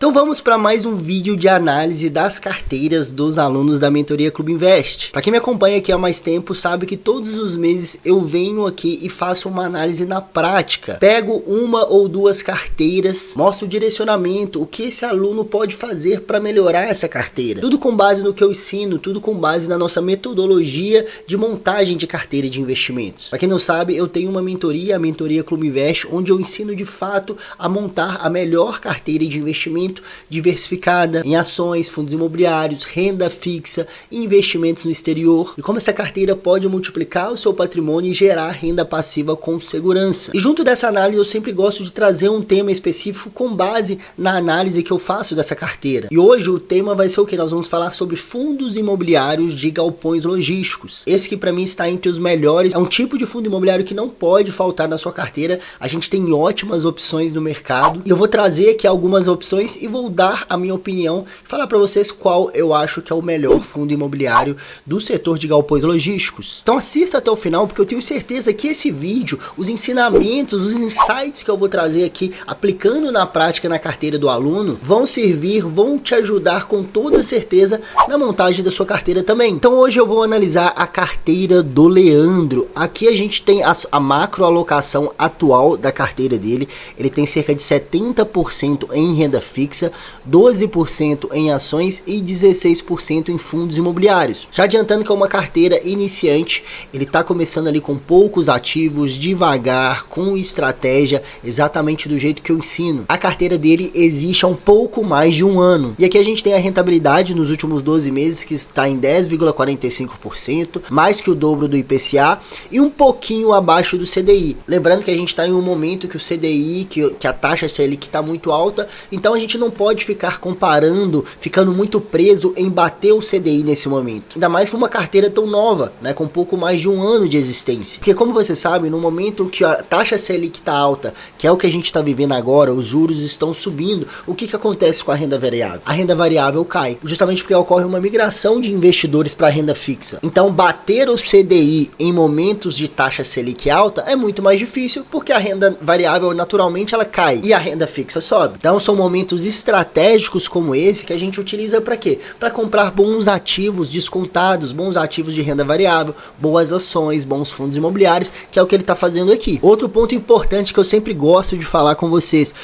Então vamos para mais um vídeo de análise das carteiras dos alunos da mentoria Clube Invest. Para quem me acompanha aqui há mais tempo sabe que todos os meses eu venho aqui e faço uma análise na prática. Pego uma ou duas carteiras, mostro o direcionamento, o que esse aluno pode fazer para melhorar essa carteira. Tudo com base no que eu ensino, tudo com base na nossa metodologia de montagem de carteira de investimentos. Para quem não sabe, eu tenho uma mentoria, a mentoria Clube Invest, onde eu ensino de fato a montar a melhor carteira de investimento diversificada em ações, fundos imobiliários, renda fixa, investimentos no exterior e como essa carteira pode multiplicar o seu patrimônio e gerar renda passiva com segurança. E junto dessa análise eu sempre gosto de trazer um tema específico com base na análise que eu faço dessa carteira. E hoje o tema vai ser o que? Nós vamos falar sobre fundos imobiliários de galpões logísticos. Esse que para mim está entre os melhores, é um tipo de fundo imobiliário que não pode faltar na sua carteira. A gente tem ótimas opções no mercado e eu vou trazer aqui algumas opções e vou dar a minha opinião, falar para vocês qual eu acho que é o melhor fundo imobiliário do setor de galpões logísticos. Então assista até o final, porque eu tenho certeza que esse vídeo, os ensinamentos, os insights que eu vou trazer aqui, aplicando na prática na carteira do aluno, vão servir, vão te ajudar com toda certeza na montagem da sua carteira também. Então hoje eu vou analisar a carteira do Leandro. Aqui a gente tem a macro alocação atual da carteira dele. Ele tem cerca de 70% em renda fixa, 12% em ações e 16% em fundos imobiliários. Já adiantando que é uma carteira iniciante, ele está começando ali com poucos ativos, devagar, com estratégia, exatamente do jeito que eu ensino. A carteira dele existe há um pouco mais de um ano. E aqui a gente tem a rentabilidade nos últimos 12 meses que está em 10,45%, mais que o dobro do IPCA e um pouquinho abaixo do CDI. Lembrando que a gente está em um momento que o CDI, que a taxa Selic está muito alta, então a gente não pode ficar comparando, ficando muito preso em bater o CDI nesse momento. Ainda mais que uma carteira tão nova, né, com pouco mais de um ano de existência. Porque como você sabe, no momento que a taxa Selic está alta, que é o que a gente está vivendo agora, os juros estão subindo, o que acontece com a renda variável? A renda variável cai, justamente porque ocorre uma migração de investidores para a renda fixa. Então bater o CDI em momentos de taxa Selic alta é muito mais difícil, porque a renda variável naturalmente ela cai e a renda fixa sobe. Então são momentos estratégicos como esse que a gente utiliza para quê? Para comprar bons ativos descontados, bons ativos de renda variável, boas ações, bons fundos imobiliários, que é o que ele está fazendo aqui. Outro ponto importante que eu sempre gosto de falar com vocês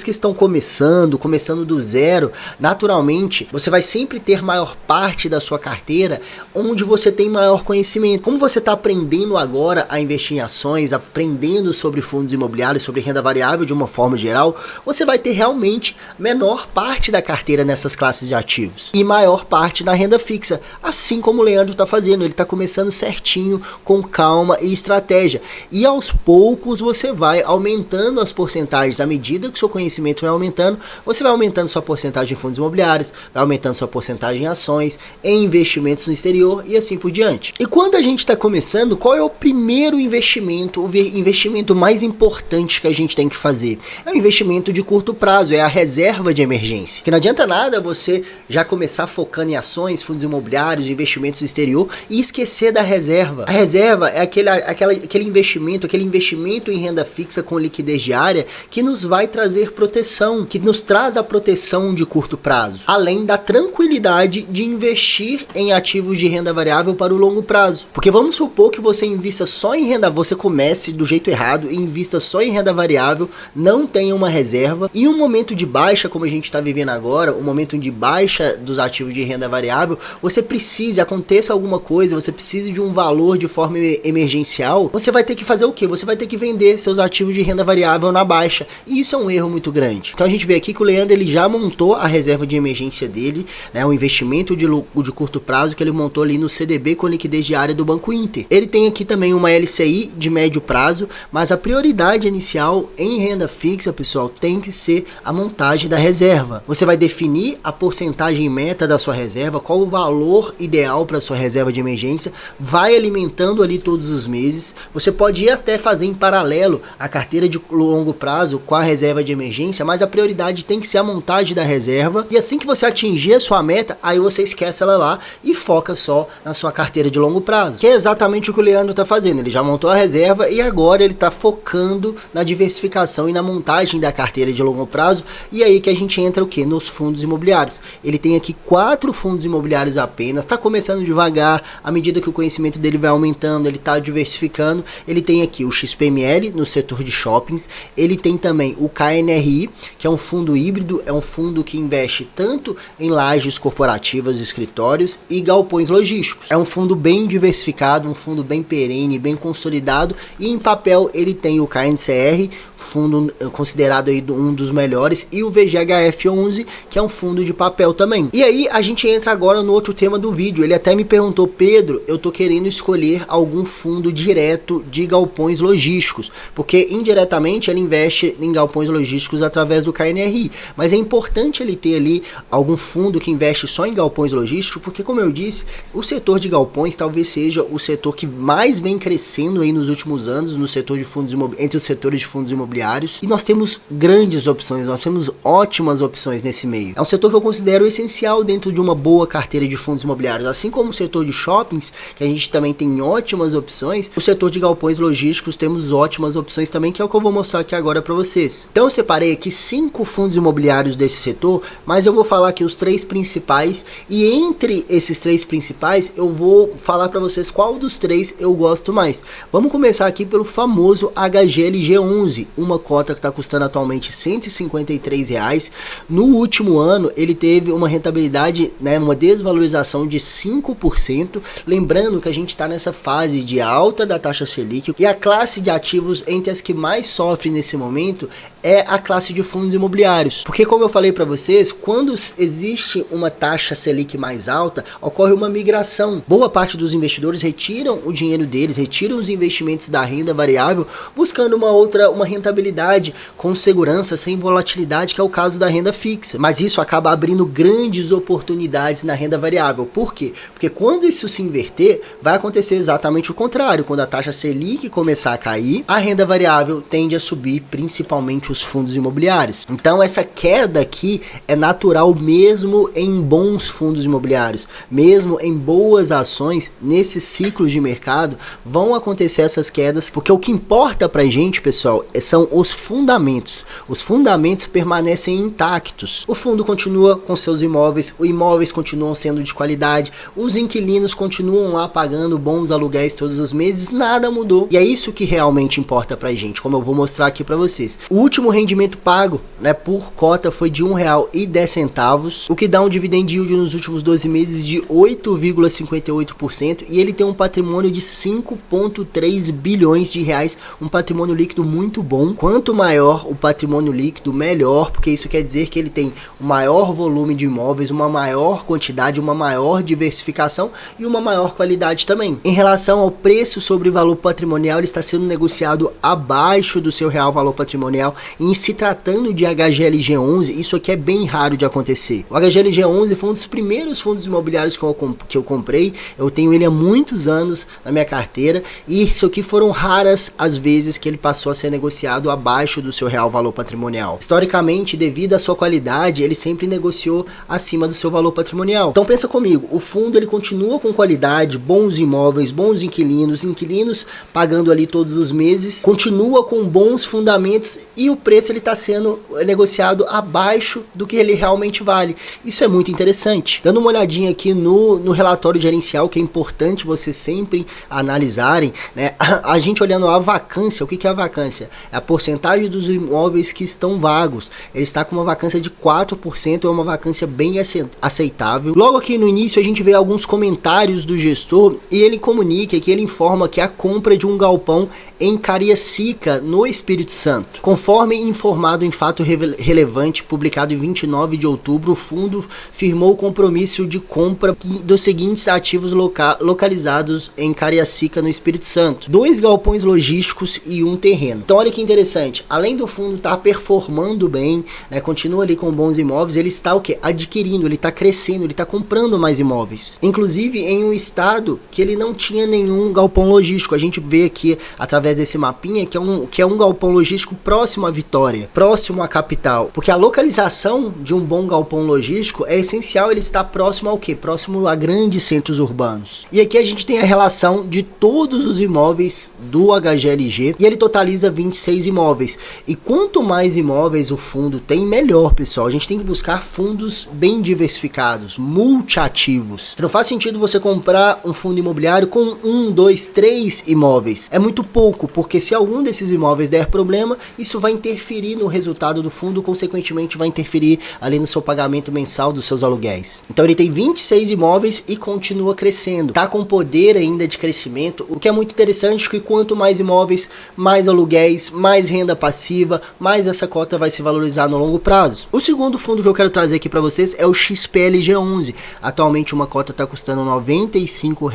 que estão começando do zero, naturalmente você vai sempre ter maior parte da sua carteira onde você tem maior conhecimento. Como você está aprendendo agora a investir em ações, aprendendo sobre fundos imobiliários, sobre renda variável de uma forma geral, você vai ter realmente menor parte da carteira nessas classes de ativos e maior parte na renda fixa, assim como o Leandro está fazendo. Ele está começando certinho, com calma e estratégia, e aos poucos você vai aumentando as porcentagens. À medida que o seu conhecimento vai aumentando, você vai aumentando sua porcentagem em fundos imobiliários, vai aumentando sua porcentagem em ações, em investimentos no exterior e assim por diante. E quando a gente está começando, qual é o primeiro investimento, o investimento mais importante que a gente tem que fazer? É um investimento de curto prazo, é a reserva de emergência. Que não adianta nada você já começar focando em ações, fundos imobiliários, investimentos no exterior e esquecer da reserva. A reserva é aquele investimento em renda fixa com liquidez diária que nos vai trazer proteção, que nos traz a proteção de curto prazo, além da tranquilidade de investir em ativos de renda variável para o longo prazo. Porque vamos supor que você invista só em renda, você comece do jeito errado e invista só em renda variável, não tenha uma reserva e um momento de baixa, como a gente está vivendo agora, um momento de baixa dos ativos de renda variável, você precisa, aconteça alguma coisa, você precisa de um valor de forma emergencial, você vai ter que fazer o quê? Você vai ter que vender seus ativos de renda variável na baixa, e isso é um erro muito grande. Então a gente vê aqui que o Leandro ele já montou a reserva de emergência dele, né, um investimento de curto prazo que ele montou ali no CDB com liquidez diária do Banco Inter. Ele tem aqui também uma LCI de médio prazo, mas a prioridade inicial em renda fixa, pessoal, tem que ser a montagem da reserva. Você vai definir a porcentagem meta da sua reserva, qual o valor ideal para sua reserva de emergência, vai alimentando ali todos os meses. Você pode ir até fazer em paralelo a carteira de longo prazo com a reserva de emergência, mas a prioridade tem que ser a montagem da reserva, e assim que você atingir a sua meta, aí você esquece ela lá e foca só na sua carteira de longo prazo, que é exatamente o que o Leandro está fazendo. Ele já montou a reserva e agora ele está focando na diversificação e na montagem da carteira de longo prazo, e aí que a gente entra o quê? Nos fundos imobiliários. Ele tem aqui 4 fundos imobiliários apenas, está começando devagar, à medida que o conhecimento dele vai aumentando, ele está diversificando. Ele tem aqui o XPML no setor de shoppings, ele tem também o KNRI, que é um fundo híbrido, é um fundo que investe tanto em lajes corporativas, escritórios e galpões logísticos. É um fundo bem diversificado, um fundo bem perene, bem consolidado, e em papel ele tem o KNCR, fundo considerado aí um dos melhores, e o VGHF11, que é um fundo de papel também. E aí a gente entra agora no outro tema do vídeo. Ele até me perguntou: Pedro, eu tô querendo escolher algum fundo direto de galpões logísticos, porque indiretamente ele investe em galpões logísticos através do KNRI, mas é importante ele ter ali algum fundo que investe só em galpões logísticos, porque, como eu disse, o setor de galpões talvez seja o setor que mais vem crescendo aí nos últimos anos no setor de fundos entre os setores de fundos imobiliários, e nós temos grandes opções, nós temos ótimas opções nesse meio. É um setor que eu considero essencial dentro de uma boa carteira de fundos imobiliários, assim como o setor de shoppings, que a gente também tem ótimas opções. O setor de galpões logísticos temos ótimas opções também, que é o que eu vou mostrar aqui agora para vocês. Então eu separei aqui 5 fundos imobiliários desse setor, mas eu vou falar aqui os 3 principais, e entre esses 3 principais eu vou falar para vocês qual dos 3 eu gosto mais. Vamos começar aqui pelo famoso HGLG11, uma cota que está custando atualmente R$153. No último ano ele teve uma rentabilidade, né, uma desvalorização de 5%, lembrando que a gente está nessa fase de alta da taxa Selic, e a classe de ativos entre as que mais sofre nesse momento é a classe de fundos imobiliários, porque, como eu falei para vocês, quando existe uma taxa Selic mais alta, ocorre uma migração. Boa parte dos investidores retiram o dinheiro deles, retiram os investimentos da renda variável, buscando uma rentabilidade com segurança, sem volatilidade, que é o caso da renda fixa. Mas isso acaba abrindo grandes oportunidades na renda variável. Por quê? Porque quando isso se inverter, vai acontecer exatamente o contrário. Quando a taxa Selic começar a cair, a renda variável tende a subir, principalmente os fundos imobiliários. Então essa queda aqui é natural mesmo em bons fundos imobiliários, mesmo em boas ações. Nesses ciclos de mercado vão acontecer essas quedas, porque o que importa pra gente, pessoal, são os fundamentos. Os fundamentos permanecem intactos. O fundo continua com seus imóveis, os imóveis continuam sendo de qualidade, os inquilinos continuam lá pagando bons aluguéis todos os meses, nada mudou. E é isso que realmente importa pra gente, como eu vou mostrar aqui pra vocês. O último rendimento pago, né, por cota foi de R$1,10, o que dá um dividend yield nos últimos 12 meses de 8,58%, e ele tem um patrimônio de 5,3 bilhões de reais, um patrimônio líquido muito bom. Quanto maior o patrimônio líquido, melhor, porque isso quer dizer que ele tem um maior volume de imóveis, uma maior quantidade, uma maior diversificação e uma maior qualidade também. Em relação ao preço sobre valor patrimonial, ele está sendo negociado abaixo do seu real valor patrimonial. Em se tratando de HGLG11, isso aqui é bem raro de acontecer. O HGLG11 foi um dos primeiros fundos imobiliários que eu comprei. Eu tenho ele há muitos anos na minha carteira, e isso aqui foram raras as vezes que ele passou a ser negociado abaixo do seu real valor patrimonial. Historicamente, devido à sua qualidade, ele sempre negociou acima do seu valor patrimonial. Então pensa comigo, o fundo ele continua com qualidade, bons imóveis, bons inquilinos pagando ali todos os meses, continua com bons fundamentos, e o preço ele está sendo negociado abaixo do que ele realmente vale. Isso é muito interessante. Dando uma olhadinha aqui no relatório gerencial, que é importante vocês sempre analisarem, né? A gente olhando a vacância, o que é a vacância? É a porcentagem dos imóveis que estão vagos. Ele está com uma vacância de 4%, é uma vacância bem aceitável. Logo aqui no início a gente vê alguns comentários do gestor, e ele comunica que ele informa que a compra de um galpão em Cariacica, no Espírito Santo. Conforme informado em fato relevante, publicado em 29 de outubro, o fundo firmou o compromisso de compra dos seguintes ativos localizados em Cariacica, no Espírito Santo: 2 galpões logísticos e um terreno. Então olha que interessante, além do fundo estar performando bem, né, continua ali com bons imóveis, ele está o quê? Adquirindo, ele está crescendo, ele está comprando mais imóveis. Inclusive em um estado que ele não tinha nenhum galpão logístico. A gente vê aqui através desse mapinha que é um galpão logístico próximo à Vitória, próximo à capital, porque a localização de um bom galpão logístico é essencial. Ele está próximo ao quê? Próximo a grandes centros urbanos. E aqui a gente tem a relação de todos os imóveis do HGLG, e ele totaliza 26 mais imóveis. E quanto mais imóveis o fundo tem, melhor, pessoal. A gente tem que buscar fundos bem diversificados, multiativos. Não faz sentido você comprar um fundo imobiliário com 1, 2, 3 imóveis. É muito pouco, porque se algum desses imóveis der problema, isso vai interferir no resultado do fundo, consequentemente vai interferir ali no seu pagamento mensal dos seus aluguéis. Então ele tem 26 imóveis e continua crescendo. Tá com poder ainda de crescimento, o que é muito interessante, que quanto mais imóveis, mais aluguéis, mais renda passiva, mais essa cota vai se valorizar no longo prazo. O segundo fundo que eu quero trazer aqui para vocês é o XPLG11. Atualmente uma cota está custando R$ 95.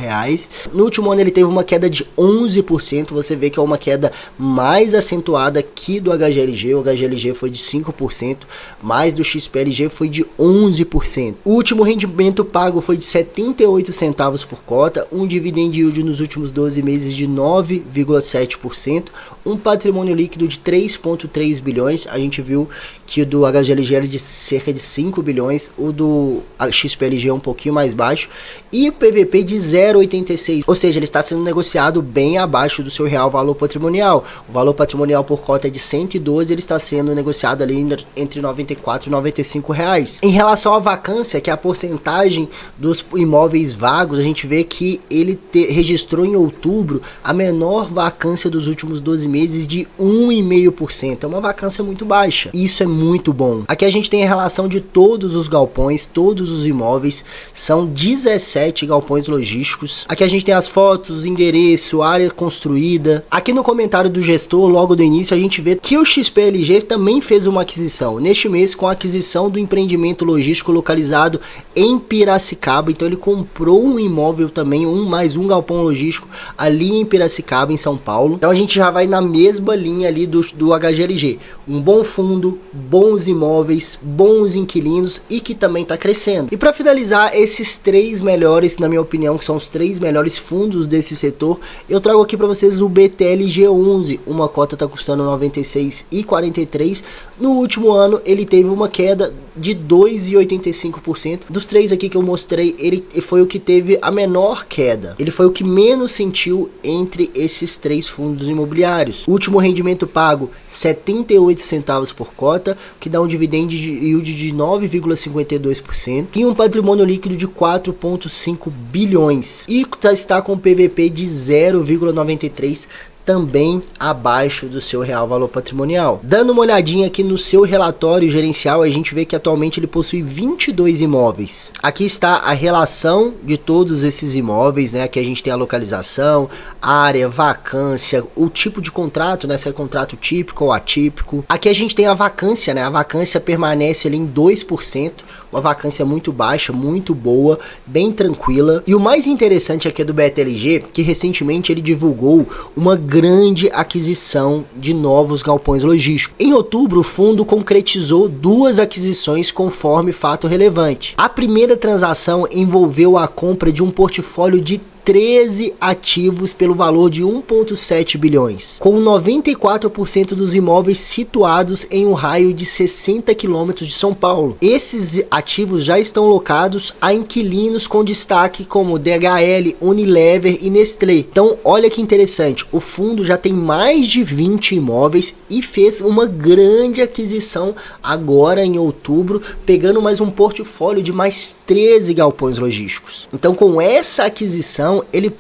No último ano ele teve uma queda de 11%. Você vê que é uma queda mais acentuada que do HGLG. O HGLG foi de 5%, mas do XPLG foi de 11%. O último rendimento pago foi de 78 centavos por cota, um dividend yield nos últimos 12 meses de 9,7%, um patrimônio líquido de 3,3 bilhões. A gente viu que o do HGLG era de cerca de 5 bilhões, o do XPLG é um pouquinho mais baixo, e o PVP de 0,86, ou seja, ele está sendo negociado bem abaixo do seu real valor patrimonial. O valor patrimonial por cota é de 112, ele está sendo negociado ali entre 94 e 95 reais. Em relação à vacância, que é a porcentagem dos imóveis vagos, a gente vê que ele registrou em outubro a menor vacância dos últimos 12 meses de 1,5%. É uma vacância muito baixa. Isso é muito bom. Aqui a gente tem a relação de todos os galpões, todos os imóveis, são 17 galpões logísticos. Aqui a gente tem as fotos, endereço, área construída. Aqui no comentário do gestor, logo do início, a gente vê que o XPLG também fez uma aquisição, neste mês, com a aquisição do empreendimento logístico localizado em Piracicaba. Então ele comprou um imóvel também, mais um galpão logístico ali em Piracicaba, em São Paulo. Então a gente já vai na mesma linha ali do HGLG. Um bom fundo, bons imóveis, bons inquilinos e que também está crescendo. E para finalizar, esses três melhores, na minha opinião, que são os três melhores fundos desse setor, eu trago aqui para vocês o BTLG11. Uma cota está custando R$ 96,43. No último ano ele teve uma queda de 2,85%. Dos três aqui que eu mostrei, ele foi o que teve a menor queda. Ele foi o que menos sentiu entre esses três fundos imobiliários. O último rendimento pago, 78 centavos por cota, que dá um dividend yield de 9,52% e um patrimônio líquido de 4,5 bilhões. E está com PVP de 0,93%. Também abaixo do seu real valor patrimonial. Dando uma olhadinha aqui no seu relatório gerencial, a gente vê que atualmente ele possui 22 imóveis. Aqui está a relação de todos esses imóveis, né? Aqui a gente tem a localização, área, vacância, o tipo de contrato, né? Se é contrato típico ou atípico. Aqui a gente tem a vacância, né? A vacância permanece ali em 2%. Uma vacância muito baixa, muito boa, bem tranquila. E o mais interessante aqui é do BTLG, que recentemente ele divulgou uma grande aquisição de novos galpões logísticos. Em outubro, o fundo concretizou 2 aquisições conforme fato relevante. A primeira transação envolveu a compra de um portfólio de 13 ativos pelo valor de 1,7 bilhões, com 94% dos imóveis situados em um raio de 60 quilômetros de São Paulo. Esses ativos já estão locados a inquilinos com destaque como DHL, Unilever e Nestlé. Então, olha que interessante, o fundo já tem mais de 20 imóveis e fez uma grande aquisição agora em outubro, pegando mais um portfólio de mais 13 galpões logísticos. Então, com essa aquisição, ele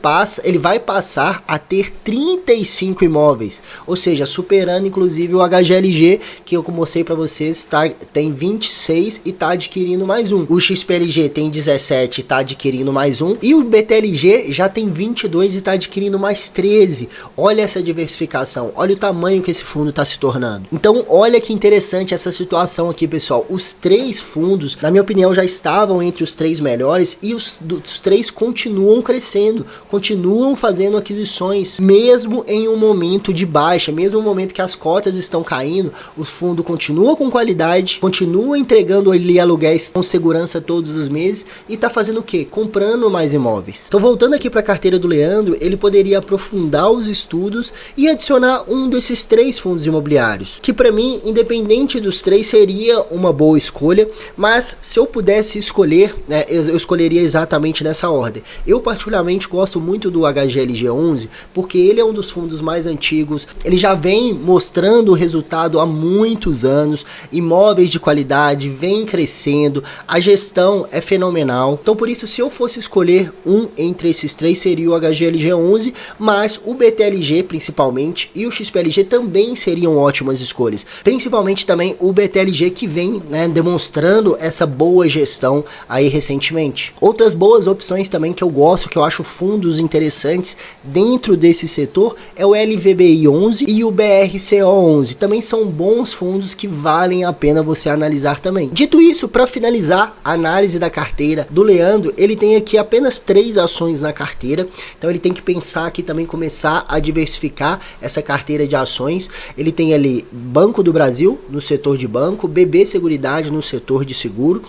vai passar a ter 35 imóveis, ou seja, superando inclusive o HGLG, que eu mostrei para vocês, tem 26 e está adquirindo mais um. O XPLG tem 17 e está adquirindo mais um, e o BTLG já tem 22 e está adquirindo mais 13. Olha essa diversificação, olha o tamanho que esse fundo está se tornando. Então olha que interessante essa situação aqui, pessoal. Os três fundos, na minha opinião, já estavam entre os 3 melhores e os 3 continuam crescendo, continuam fazendo aquisições, mesmo em um momento de baixa, mesmo no momento que as cotas estão caindo, os fundos continuam com qualidade, continuam entregando ali aluguéis com segurança todos os meses e tá fazendo o quê? Comprando mais imóveis. Então, voltando aqui para a carteira do Leandro, ele poderia aprofundar os estudos e adicionar um desses 3 fundos imobiliários, que para mim, independente dos 3, seria uma boa escolha, mas se eu pudesse escolher, né, eu escolheria exatamente nessa ordem. Eu particularmente particularmente gosto muito do HGLG11 porque ele é um dos fundos mais antigos, ele já vem mostrando o resultado há muitos anos, imóveis de qualidade, vem crescendo, a gestão é fenomenal. Então por isso, se eu fosse escolher um entre esses três, seria o HGLG11, mas o BTLG principalmente e o XPLG também seriam ótimas escolhas, principalmente também o BTLG que vem, né, demonstrando essa boa gestão aí recentemente. Outras boas opções também que eu gosto, que eu acho fundos interessantes dentro desse setor, é o LVBI11 e o BRCO11. Também são bons fundos que valem a pena você analisar também. Dito isso, para finalizar a análise da carteira do Leandro, ele tem aqui apenas 3 ações na carteira, então ele tem que pensar aqui também, começar a diversificar essa carteira de ações. Ele tem ali Banco do Brasil no setor de banco, BB Seguridade no setor de seguro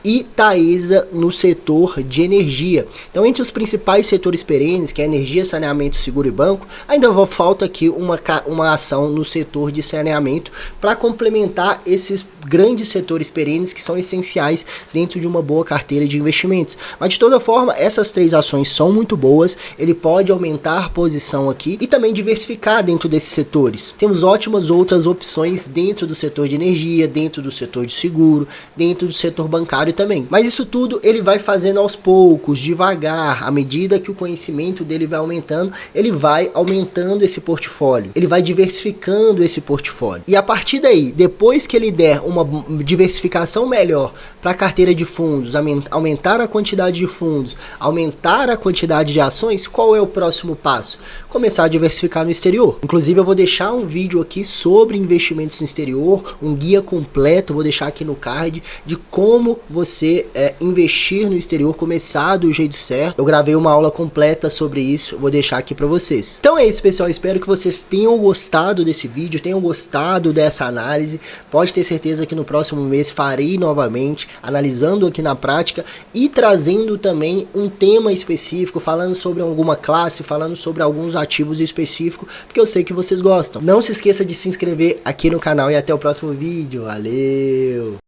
e Taesa no setor de energia. Então, entre os principais setores perenes, que é energia, saneamento, seguro e banco, ainda falta aqui uma ação no setor de saneamento para complementar esses grandes setores perenes que são essenciais dentro de uma boa carteira de investimentos. Mas de toda forma, essas 3 ações são muito boas, ele pode aumentar a posição aqui e também diversificar dentro desses setores. Temos ótimas outras opções dentro do setor de energia, dentro do setor de seguro, dentro do setor bancário também. Mas isso tudo ele vai fazendo aos poucos, devagar, à medida que o conhecimento dele vai aumentando, ele vai aumentando esse portfólio, ele vai diversificando esse portfólio. E a partir daí, depois que ele der uma diversificação melhor para a carteira de fundos, aumentar a quantidade de fundos, aumentar a quantidade de ações, qual é o próximo passo? Começar a diversificar no exterior. Inclusive eu vou deixar um vídeo aqui sobre investimentos no exterior, um guia completo, vou deixar aqui no card, de como você investir no exterior, começar do jeito certo. Eu gravei uma aula completa sobre isso, vou deixar aqui para vocês. Então é isso, pessoal, espero que vocês tenham gostado desse vídeo, tenham gostado dessa análise. Pode ter certeza que no próximo mês farei novamente, analisando aqui na prática e trazendo também um tema específico, falando sobre alguma classe, falando sobre alguns ativos específicos, porque eu sei que vocês gostam. Não se esqueça de se inscrever aqui no canal e até o próximo vídeo. Valeu!